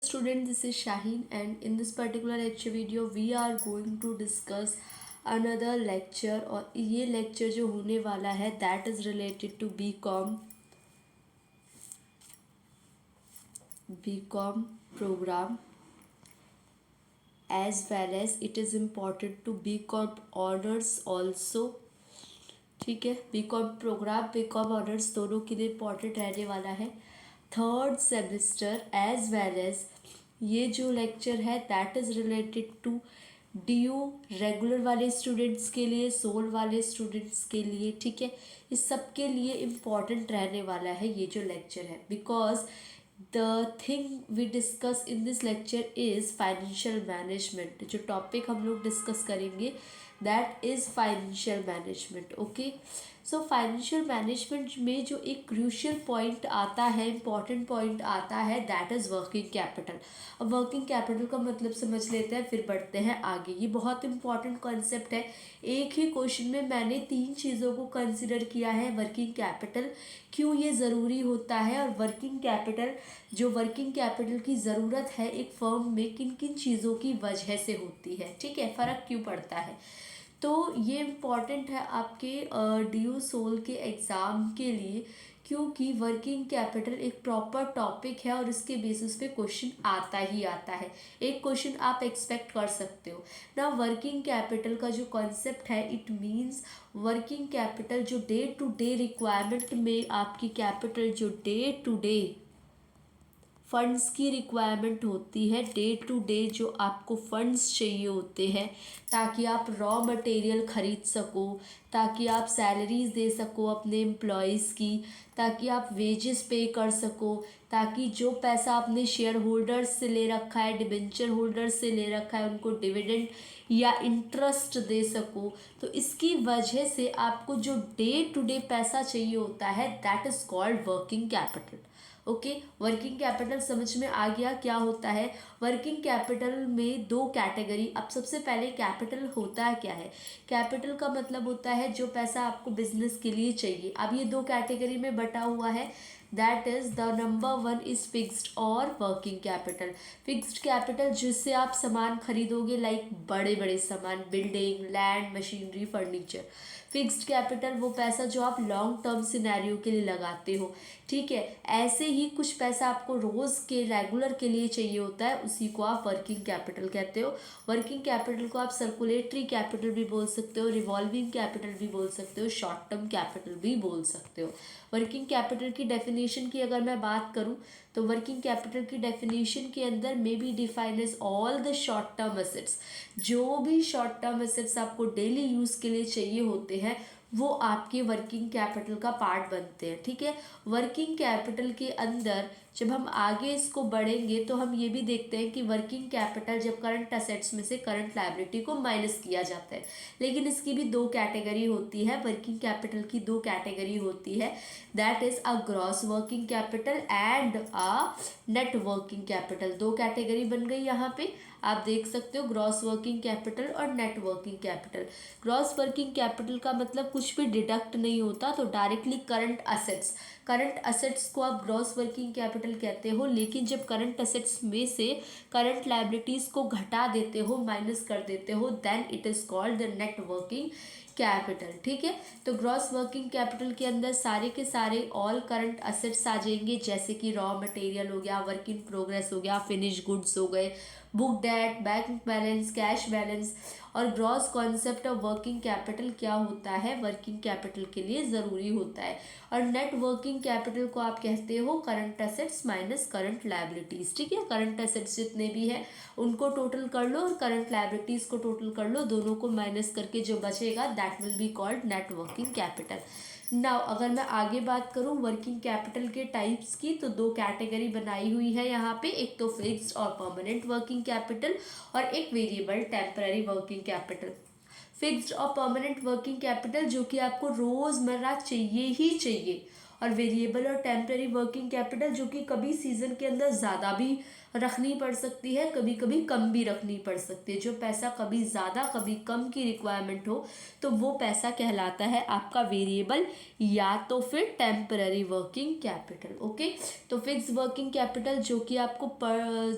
Student, this is Shaheen, and in this particular lecture video we are going to discuss another lecture। और ये lecture जो होने वाला है that is related to BCom program, as well as it is important to BCom honors also। ठीक है, BCom programme BCom honours दोनों के लिए इम्पॉर्टेंट रहने वाला है third semester, as well as ये जो लेक्चर है that is related to DU regular वाले स्टूडेंट्स के लिए, सोल वाले स्टूडेंट्स के लिए। ठीक है, इस सब के लिए इम्पॉर्टेंट रहने वाला है ये जो लेक्चर है, because the thing we discuss in this lecture is financial management. जो टॉपिक हम लोग डिस्कस करेंगे that is financial management. Okay, so financial management में जो एक क्रूशियल पॉइंट आता है, इम्पॉर्टेंट पॉइंट आता है, दैट इज़ वर्किंग कैपिटल। अब वर्किंग कैपिटल का मतलब समझ लेते हैं, फिर बढ़ते हैं आगे। ये बहुत इंपॉर्टेंट कॉन्सेप्ट है। एक ही क्वेश्चन में मैंने 3 चीज़ों को कंसिडर किया है। वर्किंग कैपिटल क्यों ये ज़रूरी होता है, और वर्किंग कैपिटल, जो वर्किंग कैपिटल की ज़रूरत है एक फर्म में, किन किन चीज़ों की वजह से होती है। ठीक है, फ़र्क क्यों पड़ता है, तो ये इम्पॉर्टेंट है आपके DU सोल के एग्ज़ाम के लिए, क्योंकि वर्किंग कैपिटल एक प्रॉपर टॉपिक है और इसके बेसिस पे क्वेश्चन आता ही आता है। एक क्वेश्चन आप एक्सपेक्ट कर सकते हो ना। वर्किंग कैपिटल का जो कॉन्सेप्ट है, इट मीन्स वर्किंग कैपिटल जो डे टू डे रिक्वायरमेंट में आपकी कैपिटल, जो डे टू डे फंड्स की रिक्वायरमेंट होती है, डे टू डे जो आपको फंड्स चाहिए होते हैं ताकि आप रॉ मटेरियल ख़रीद सको, ताकि आप सैलरीज दे सको अपने एम्प्लॉयज़ की, ताकि आप वेजेस पे कर सको, ताकि जो पैसा आपने शेयर होल्डर्स से ले रखा है, डिबेंचर होल्डर्स से ले रखा है, उनको डिविडेंड या इंटरेस्ट दे सको। तो इसकी वजह से आपको जो डे टू डे पैसा चाहिए होता है that is called working capital. Okay, working capital समझ में आ गया क्या होता है। वर्किंग कैपिटल में 2 कैटेगरी। अब सबसे पहले कैपिटल होता है क्या है। कैपिटल का मतलब होता है जो पैसा आपको बिजनेस के लिए चाहिए। अब ये 2 कैटेगरी में बटा हुआ है, that is the number 1 is fixed और वर्किंग कैपिटल। फिक्स्ड कैपिटल जिससे आप सामान खरीदोगे, लाइक बड़े बड़े सामान, building, land, machinery, furniture. Fixed capital वो पैसा जो आप लॉन्ग टर्म सिनेरियो के लिए लगाते हो। ठीक है, ऐसे ही कुछ पैसा आपको रोज़ के रेगुलर के लिए चाहिए होता है, उसी को आप वर्किंग कैपिटल कहते हो। वर्किंग कैपिटल को आप सर्कुलेटरी कैपिटल भी बोल सकते हो, रिवॉल्विंग कैपिटल भी बोल सकते हो, शॉर्ट टर्म कैपिटल भी बोल सकते हो। वर्किंग कैपिटल की डेफिनेशन की अगर मैं बात करूं, तो वर्किंग कैपिटल की डेफिनेशन के अंदर may be defined as all the short term assets. जो भी शॉर्ट टर्म एसेट्स आपको डेली यूज़ के लिए चाहिए होते हैं वो आपके वर्किंग कैपिटल का पार्ट बनते हैं। ठीक है, वर्किंग कैपिटल के अंदर जब हम आगे इसको बढ़ेंगे तो हम ये भी देखते हैं कि वर्किंग कैपिटल जब करंट असेट्स में से करंट लायबिलिटी को माइनस किया जाता है, लेकिन इसकी भी 2 कैटेगरी होती है। वर्किंग कैपिटल की 2 कैटेगरी होती है, that is a gross working capital and a net working capital. 2 category बन गई यहाँ पे, आप देख सकते हो, ग्रॉस वर्किंग कैपिटल और net working capital. Gross working capital का मतलब कुछ भी डिडक्ट नहीं होता, तो directly current assets, current assets को आप ग्रॉस वर्किंग कैपिटल कहते हो। लेकिन जब करंट असेट्स में से करंट लायबिलिटीज़ को घटा देते हो, माइनस कर देते हो, then it is called the net working capital. ठीक है, तो ग्रॉस वर्किंग कैपिटल के अंदर सारे के सारे ऑल करंट असेट्स आ जाएंगे, जैसे कि रॉ मटेरियल हो गया, वर्क इन प्रोग्रेस हो गया, फिनिश गुड्स हो गए, book debt, bank balance, cash balance. और gross concept of working capital क्या होता है, वर्किंग कैपिटल के लिए ज़रूरी होता है। और नेट वर्किंग कैपिटल को आप कहते हो current assets minus current liabilities. ठीक है, करंट असेट्स जितने भी हैं उनको टोटल कर लो और करंट लायबिलिटीज़ को टोटल कर लो, दोनों को माइनस करके जो बचेगा that will be called net working capital. Now अगर मैं आगे बात करूं वर्किंग कैपिटल के टाइप्स की, तो 2 कैटेगरी बनाई हुई है यहाँ पे, एक तो फिक्स्ड और परमानेंट वर्किंग कैपिटल और एक variable temporary working capital. Fixed और परमानेंट वर्किंग कैपिटल जो कि आपको रोज़मर्रा चाहिए ही चाहिए, और वेरिएबल और टेम्पररी वर्किंग कैपिटल जो कि कभी सीजन के अंदर ज़्यादा भी रखनी पड़ सकती है, कभी कभी कम भी रखनी पड़ सकती है। जो पैसा कभी ज़्यादा कभी कम की रिक्वायरमेंट हो तो वो पैसा कहलाता है आपका वेरिएबल या तो फिर टेम्पररी वर्किंग कैपिटल। ओके, तो फिक्स वर्किंग कैपिटल जो कि आपको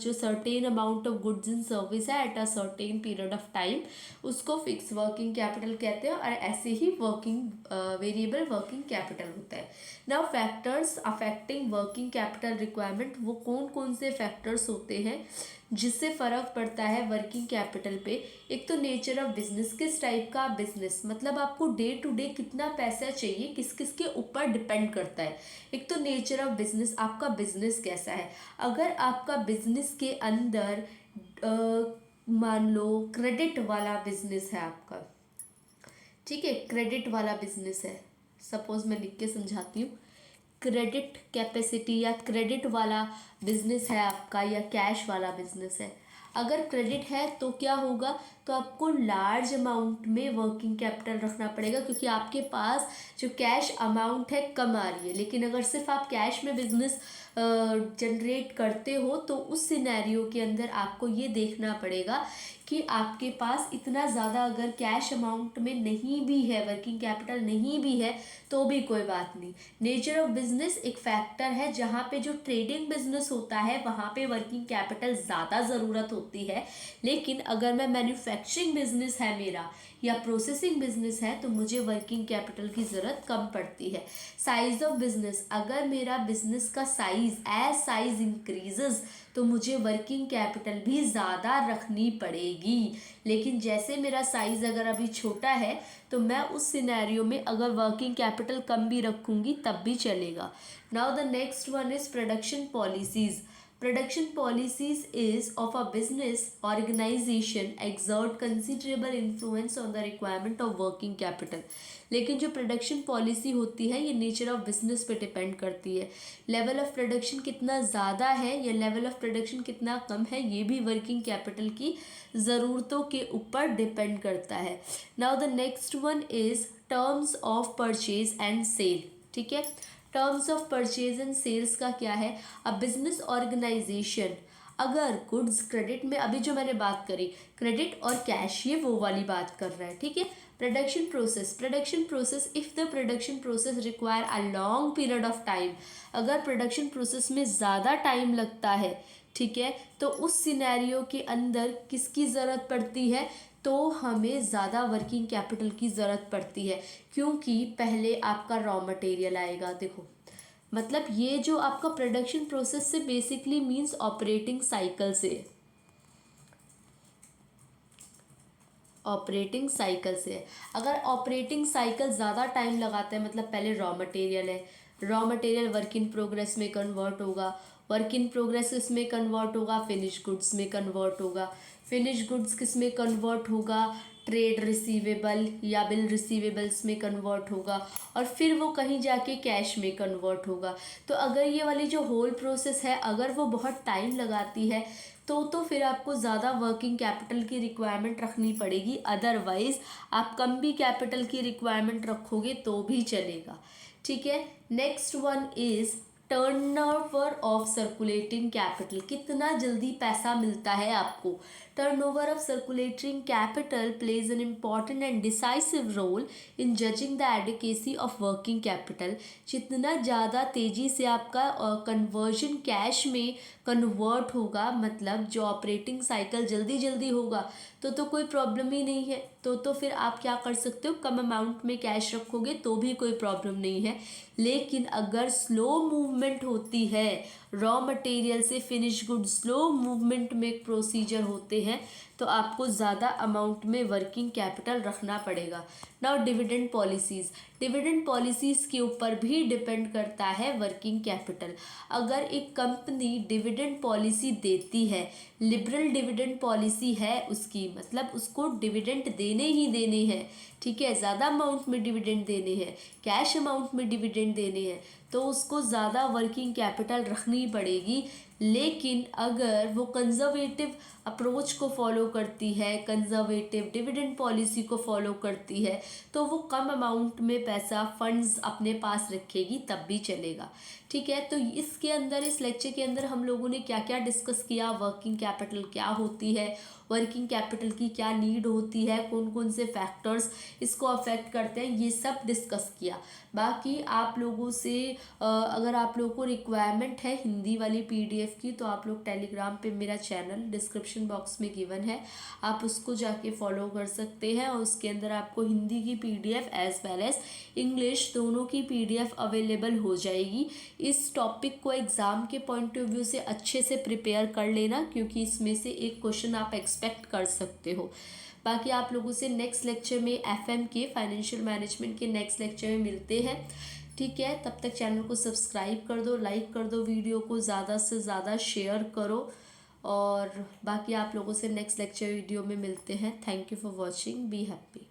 जो certain amount of goods in service है at a certain period of time, उसको फिक्स वर्किंग कैपिटल कहते हैं। और ऐसे ही वेरिएबल वर्किंग कैपिटल होता है। Now factors affecting working capital requirement, वो कौन कौन से फैक्टर्स होते हैं जिससे फ़र्क पड़ता है वर्किंग कैपिटल पे। एक तो नेचर ऑफ बिजनेस, किस टाइप का बिजनेस, मतलब आपको डे टू डे कितना पैसा चाहिए, किस किस के ऊपर डिपेंड करता है। एक तो नेचर ऑफ बिजनेस, आपका बिजनेस कैसा है। अगर आपका बिजनेस के अंदर मान लो क्रेडिट वाला बिजनेस है आपका, ठीक है, क्रेडिट वाला बिजनेस है, सपोज मैं लिख के समझाती हूँ, क्रेडिट कैपेसिटी या क्रेडिट वाला बिजनेस है आपका या कैश वाला बिजनेस है। अगर क्रेडिट है तो क्या होगा, तो आपको लार्ज अमाउंट में वर्किंग कैपिटल रखना पड़ेगा क्योंकि आपके पास जो कैश अमाउंट है कम आ रही है। लेकिन अगर सिर्फ आप कैश में बिजनेस जनरेट करते हो तो उस सिनेरियो के अंदर आपको ये देखना पड़ेगा कि आपके पास इतना ज़्यादा अगर कैश अमाउंट में नहीं भी है, वर्किंग कैपिटल नहीं भी है तो भी कोई बात नहीं। नेचर ऑफ बिजनेस एक फैक्टर है, जहाँ पे जो ट्रेडिंग बिजनेस होता है वहाँ पे वर्किंग कैपिटल ज़्यादा ज़रूरत होती है। लेकिन अगर मैं मैन्युफैक्चरिंग बिजनेस है मेरा या प्रोसेसिंग बिजनेस है तो मुझे वर्किंग कैपिटल की ज़रूरत कम पड़ती है। साइज ऑफ बिजनेस, अगर मेरा बिजनेस का साइज इंक्रीजेस तो मुझे वर्किंग कैपिटल भी ज़्यादा रखनी पड़ेगी। लेकिन जैसे मेरा साइज़ अगर अभी छोटा है तो मैं उस सिनेरियो में अगर वर्किंग कैपिटल कम भी रखूँगी तब भी चलेगा। Now the next one is production policies. Production policies is of a business organization exert considerable influence on the requirement of working capital। लेकिन जो प्रोडक्शन पॉलिसी होती है ये नेचर ऑफ बिजनेस पे डिपेंड करती है। लेवल ऑफ प्रोडक्शन कितना ज़्यादा है या लेवल ऑफ प्रोडक्शन कितना कम है ये भी वर्किंग कैपिटल की ज़रूरतों के ऊपर डिपेंड करता है। Now the next one is terms of purchase and sale. ठीक है, terms of purchase and sales का क्या है, अ बिजनेस ऑर्गेनाइजेशन अगर गुड्स क्रेडिट में, अभी जो मैंने बात करी क्रेडिट और कैश ये वो वाली बात कर रहा है। ठीक है, production process if the production process require a long period of time, अगर प्रोडक्शन प्रोसेस में ज़्यादा टाइम लगता है, ठीक है, तो उस सिनेरियो के अंदर किसकी ज़रूरत पड़ती है, तो हमें ज़्यादा वर्किंग कैपिटल की ज़रूरत पड़ती है क्योंकि पहले आपका रॉ मटेरियल आएगा। देखो मतलब ये जो आपका प्रोडक्शन प्रोसेस से बेसिकली मींस ऑपरेटिंग साइकिल से, ऑपरेटिंग साइकिल से अगर ऑपरेटिंग साइकिल ज़्यादा टाइम लगाता है मतलब पहले रॉ मटेरियल है, raw material work in progress में कन्वर्ट होगा, वर्क इन प्रोग्रेस किस में कन्वर्ट होगा, फिनिश गुड्स में कन्वर्ट होगा, फिनिश गुड्स किस में कन्वर्ट होगा, ट्रेड रिसीवेबल या बिल रिसीवेबल्स में कन्वर्ट होगा और फिर वो कहीं जाके कैश में कन्वर्ट होगा। तो अगर ये वाली जो होल प्रोसेस है अगर वो बहुत टाइम लगाती है तो फिर आपको ज़्यादा वर्किंग कैपिटल की रिक्वायरमेंट रखनी पड़ेगी, अदरवाइज़ आप कम भी कैपिटल की रिक्वायरमेंट रखोगे तो भी चलेगा। ठीक है, next one is turnover of circulating capital, कितना जल्दी पैसा मिलता है आपको। Turnover of circulating capital plays an important and decisive role in judging the adequacy of working capital. जितना ज़्यादा तेज़ी से आपका कन्वर्जन कैश में कन्वर्ट होगा, मतलब जो ऑपरेटिंग साइकिल जल्दी जल्दी होगा तो कोई प्रॉब्लम ही नहीं है। तो फिर आप क्या कर सकते हो, कम अमाउंट में कैश रखोगे तो भी कोई प्रॉब्लम नहीं है। लेकिन अगर स्लो मूवमेंट होती है, रॉ मटेरियल से फिनिश गुड स्लो मूवमेंट में प्रोसीजर होते हैं तो आपको ज़्यादा अमाउंट में वर्किंग कैपिटल रखना पड़ेगा। नाउ डिविडेंड पॉलिसीज़ के ऊपर भी डिपेंड करता है वर्किंग कैपिटल। अगर एक कंपनी डिविडेंड पॉलिसी देती है, लिबरल डिविडेंड पॉलिसी है उसकी, मतलब उसको डिविडेंड देने ही देने हैं, ठीक है, ज़्यादा अमाउंट में डिविडेंड देने हैं, कैश अमाउंट में डिविडेंड देने हैं, तो उसको ज़्यादा वर्किंग कैपिटल रखनी पड़ेगी। लेकिन अगर वो कंजर्वेटिव अप्रोच को फॉलो करती है, कंजर्वेटिव डिविडेंड पॉलिसी को फॉलो करती है, तो वो कम अमाउंट में पैसा फंड्स अपने पास रखेगी तब भी चलेगा। ठीक है। तो इसके अंदर, इस लेक्चर के अंदर हम लोगों ने क्या क्या डिस्कस किया, वर्किंग कैपिटल क्या होती है, वर्किंग कैपिटल की क्या नीड होती है, कौन कौन से फैक्टर्स इसको अफेक्ट करते हैं, ये सब डिस्कस किया। बाकी आप लोगों से अगर आप लोगों को रिक्वायरमेंट है हिंदी वाली पीडीएफ की, तो आप लोग टेलीग्राम पे मेरा चैनल डिस्क्रिप्शन बॉक्स में गिवन है, आप उसको जाके फॉलो कर सकते हैं, और उसके अंदर आपको हिंदी की PDF as well as English दोनों की पीडीएफ अवेलेबल हो जाएगी। इस टॉपिक को एग्ज़ाम के पॉइंट ऑफ व्यू से अच्छे से प्रिपेयर कर लेना, क्योंकि इसमें से एक क्वेश्चन आप एक्सपेक्ट कर सकते हो। बाकी आप लोगों से नेक्स्ट लेक्चर में एफएम के, फाइनेंशियल मैनेजमेंट के नेक्स्ट लेक्चर में मिलते हैं। ठीक है, तब तक चैनल को सब्सक्राइब कर दो, लाइक कर दो, वीडियो को ज़्यादा से ज़्यादा शेयर करो, और बाकी आप लोगों से नेक्स्ट लेक्चर वीडियो में मिलते हैं। Thank you for watching, be happy.